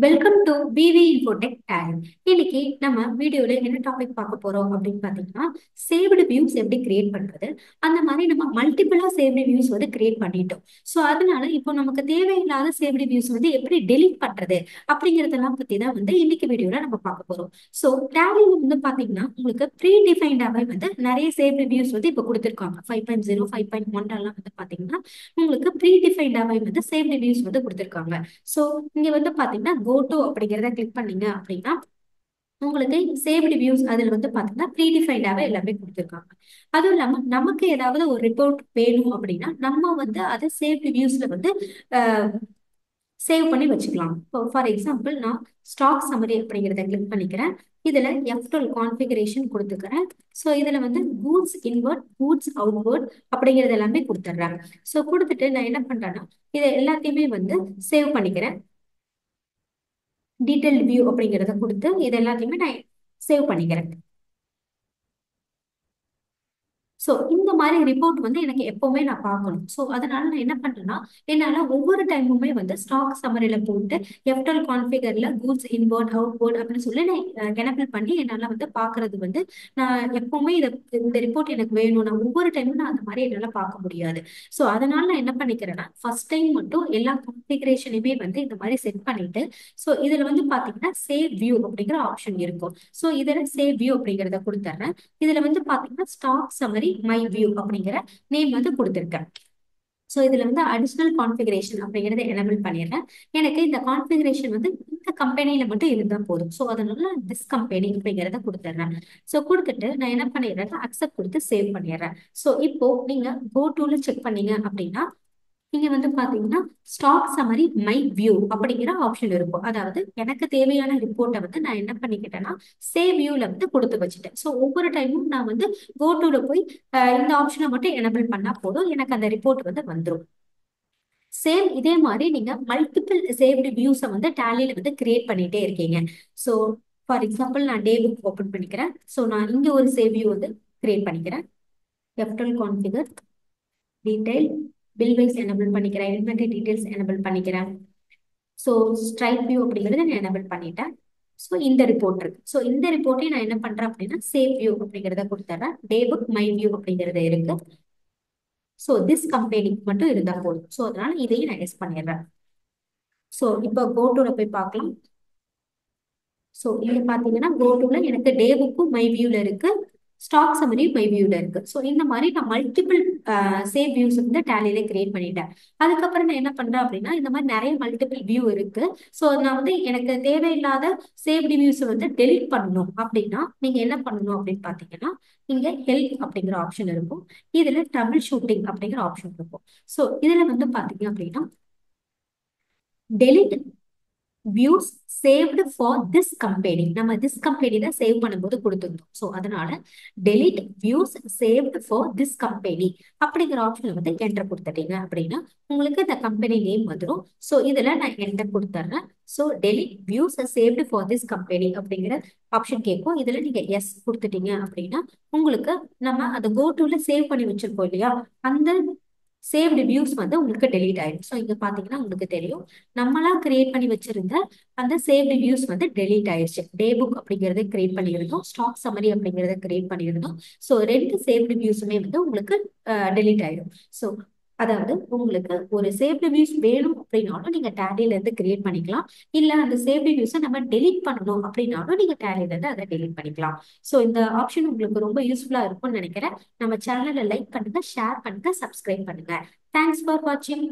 Welcome to PV Infotech talent. இன்னைக்கு நம்ம வீடியோல என்ன டாபிக் பார்க்க போறோம் அப்படின்னு பாத்தீங்கன்னா, சேவ்டு வியூஸ் எப்படி கிரியேட் பண்றது. அந்த மாதிரி நம்ம மல்டிபிளா சேவ்டு வியூஸ் வந்து கிரியேட் பண்ணிட்டோம். ஸோ அதனால இப்போ நமக்கு தேவையில்லாத சேவ்டு வியூஸ் வந்து எப்படி டெலீட் பண்றது அப்படிங்கறதெல்லாம் பத்தி தான் வந்து இன்னைக்கு வீடியோல நம்ம பார்க்க போறோம். ஸோ டேலியில வந்து பாத்தீங்கன்னா உங்களுக்கு ப்ரீ டிஃபைன்டாவே வந்து நிறைய சேவ்டு வியூஸ் வந்து இப்போ கொடுத்துருக்காங்க. 5.0 5.1 எல்லாம் வந்து பாத்தீங்கன்னா உங்களுக்கு ப்ரீ டிஃபைன்டாவே வந்து சேவ்டு வியூஸ் வந்து கொடுத்துருக்காங்க. ஸோ இங்க வந்து பாத்தீங்கன்னா கோ டு அப்படிங்கிறத கிளிக் பண்ணீங்க அப்படின்னா உங்களுக்கு சேவ்டு வியூஸ் அதுல வந்து பாத்தீங்கன்னா ப்ரீடிஃபைண்டாவே எல்லாமே கொடுத்துருக்காங்க. அதுவும் இல்லாம நமக்கு ஏதாவது ஒரு ரிப்போர்ட் வேணும் அப்படின்னா நம்ம வந்து அதை சேவ்டு வியூஸ்ல வந்து சேவ் பண்ணி வச்சுக்கலாம். இப்போ ஃபார் எக்ஸாம்பிள் நான் ஸ்டாக் சம்மரி அப்படிங்கிறத கிளிக் பண்ணிக்கிறேன். இதுல F12 கான்ஃபிகரேஷன் கொடுத்துக்கிறேன். ஸோ இதுல வந்து கூட்ஸ் இன்வெர்ட் கூட்ஸ் அவுட்வர்ட் அப்படிங்கிறது எல்லாமே கொடுத்துட்றேன். ஸோ கொடுத்துட்டு நான் என்ன பண்றேன்னா இதை எல்லாத்தையுமே வந்து சேவ் பண்ணிக்கிறேன். டீடைல் வியூ அப்படிங்கிறத கொடுத்து இது எல்லாத்தையுமே நான் சேவ் பண்ணிக்கிறேன். ஸோ இந்த மாதிரி ரிப்போர்ட் வந்து எனக்கு எப்பவுமே நான் பார்க்கணும். ஸோ அதனால நான் என்ன பண்றேன்னா என்னால ஒவ்வொரு டைமுமே வந்து ஸ்டாக் சம்மரியில போட்டு F12 கான்ஃபிகர்ல கூட்ஸ் இன்வெர்ட் அவுட்வர்ட் அப்படின்னு சொல்லி நான் எனபிள் பண்ணி என்னால வந்து பாக்குறது வந்து நான் எப்பவுமே இந்த ரிப்போர்ட் எனக்கு வேணும். நான் ஒவ்வொரு டைமும் நான் அந்த மாதிரி என்னால பார்க்க முடியாது. ஸோ அதனால நான் என்ன பண்ணிக்கிறேன்னா ஃபர்ஸ்ட் டைம் மட்டும் எல்லா கான்ஃபிகரேஷனையுமே வந்து இந்த மாதிரி செட் பண்ணிட்டு ஸோ இதுல வந்து பாத்தீங்கன்னா சேவ் வியூ அப்படிங்கிற ஆப்ஷன் இருக்கும். ஸோ இதுல சேவ் வியூ அப்படிங்கிறத கொடுத்துட்றேன். இதுல வந்து பாத்தீங்கன்னா ஸ்டாக் சம்மரி மை வியூ அப்படிங்கிற நேம் வந்து கொடுத்துருக்கேன். ஸோ இதுல வந்து அடிஷனல் கான்ஃபிகரேஷன் அப்படிங்கறத எனபிள் பண்ணிடுறேன். எனக்கு இந்த கான்ஃபிகரேஷன் வந்து இந்த கம்பெனியில மட்டும் இருந்தா போதும். ஸோ அதனால திஸ் கம்பெனி அப்படிங்கிறத கொடுத்துட்றேன். ஸோ கொடுத்துட்டு நான் என்ன பண்ணிடுறேன் அக்செப்ட் கொடுத்து சேவ் பண்ணிடுறேன். ஸோ இப்போ நீங்க கோ டூல செக் பண்ணீங்க அப்படின்னா இங்க வந்து பாத்தீங்கன்னா ஸ்டாக் சம்மரி மை வியூ அப்படிங்கிற ஆப்ஷன் இருக்கும். அதாவது எனக்கு தேவையான ரிப்போர்ட்டை வந்து நான் என்ன பண்ணிக்கிட்டேன்னா சேவ் வியூல வந்து கொடுத்து வச்சுட்டேன். ஸோ ஒவ்வொரு டைமும் நான் வந்து கோ டூல போய் இந்த ஆப்ஷனை மட்டும் எனபிள் பண்ணா போதும் எனக்கு அந்த ரிப்போர்ட் வந்து வந்துடும். சேம் இதே மாதிரி நீங்க மல்டிபிள் சேவ்டு வியூஸை வந்து டேலியில வந்து கிரியேட் பண்ணிட்டே இருக்கீங்க. ஸோ ஃபார் எக்ஸாம்பிள் நான் டே புக் ஓப்பன் பண்ணிக்கிறேன். ஸோ நான் இங்க ஒரு சேவ் வியூ வந்து கிரியேட் பண்ணிக்கிறேன். F12 configure detail bill wise enable பண்ணிக்கிறேன். இன்வென்டரி டீடைல்ஸ் எனபிள் பண்ணிக்கிறேன். ஸோ ஸ்ட்ரைப் வியூ அப்படிங்கிறத நான் எனபிள் பண்ணிட்டேன். ஸோ இந்த ரிப்போர்ட் இருக்கு. ஸோ இந்த ரிப்போர்ட்டையும் நான் என்ன பண்றேன் அப்படின்னா சேவ் வியூ அப்படிங்கிறத கொடுத்துட்றேன். டே புக் மை வியூ அப்படிங்கிறது இருக்கு. ஸோ திஸ் கம்பெனி மட்டும் இருந்தா போதும். ஸோ அதனால இதையும் நான் எஸ் பண்ணிடுறேன். ஸோ இப்போ கோட்டோட போய் பார்க்கலாம். ஸோ இங்க பாத்தீங்கன்னா கோட்டோல எனக்கு டே புக்கும் மை வியூல இருக்கு. ஸ்டாக் சம்மரி மை வியூல இருக்கு. ஸோ இந்த மாதிரி நான் மல்டிபிள் சேவ் வியூஸ் வந்து டேலியில கிரியேட் பண்ணிட்டேன். அதுக்கப்புறம் நான் என்ன பண்றேன் அப்படின்னா இந்த மாதிரி நிறைய மல்டிபிள் வியூ இருக்கு. ஸோ நான் வந்து எனக்கு தேவையில்லாத சேவ்டு வியூஸ் வந்து டெலிட் பண்ணணும் அப்படின்னா நீங்க என்ன பண்ணணும் அப்படின்னு பாத்தீங்கன்னா இங்க ஹெல்ப் அப்படிங்கிற ஆப்ஷன் இருக்கும். இதுல ட்ரபிள் ஷூட்டிங் அப்படிங்கிற ஆப்ஷன் இருக்கும். ஸோ இதுல வந்து பாத்தீங்க அப்படின்னா delete views saved for this company நம்ம திஸ் கம்பெனி தான் சேவ் பண்ணும்போது கொடுத்துருந்தோம். ஸோ அதனால delete views saved for this company அப்படிங்கிற ஆப்ஷன் வந்து என்டர் கொடுத்துட்டீங்க அப்படின்னா உங்களுக்கு இந்த கம்பெனி நேம் வந்துடும். ஸோ இதுல நான் என்டர் கொடுத்துட்றேன். So delete views saved for this company அப்படிங்கிற ஆப்ஷன் கேட்கும். இதுல நீங்க எஸ் கொடுத்துட்டீங்க அப்படின்னா உங்களுக்கு நம்ம அந்த கோ டூல சேவ் பண்ணி வச்சிருக்கோம் இல்லையா அந்த சேவ்டு வியூஸ் வந்து உங்களுக்கு டெலீட் ஆயிடும். ஸோ இங்க பாத்தீங்கன்னா உங்களுக்கு தெரியும் நம்மளா கிரியேட் பண்ணி வச்சிருந்த அந்த சேவ்டு வியூஸ் வந்து டெலீட் ஆயிடுச்சு. டே புக் அப்படிங்கறத கிரியேட் பண்ணியிருந்தோம். ஸ்டாக் சம்மரி அப்படிங்கறத கிரியேட் பண்ணியிருந்தோம். ஸோ ரெண்டு சேவ்டு வியூஸுமே வந்து உங்களுக்கு டெலீட் ஆயிடும். ஸோ அதாவது உங்களுக்கு ஒரு சேவ்டு வியூஸ் வேணும் அப்படின்னாலும் நீங்க டேலியில இருந்து கிரியேட் பண்ணிக்கலாம். இல்ல அந்த சேவ்டு வியூஸை நம்ம டெலீட் பண்ணணும் அப்படின்னாலும் நீங்க டேலியில இருந்து அதை டெலீட் பண்ணிக்கலாம். ஸோ இந்த ஆப்ஷன் உங்களுக்கு ரொம்ப யூஸ்ஃபுல்லா இருக்கும்னு நினைக்கிறேன். நம்ம சேனலை லைக் பண்ணுங்க, ஷேர் பண்ணுங்க, சப்ஸ்கிரைப் பண்ணுங்க. தேங்க்ஸ் ஃபார் வாட்சிங்.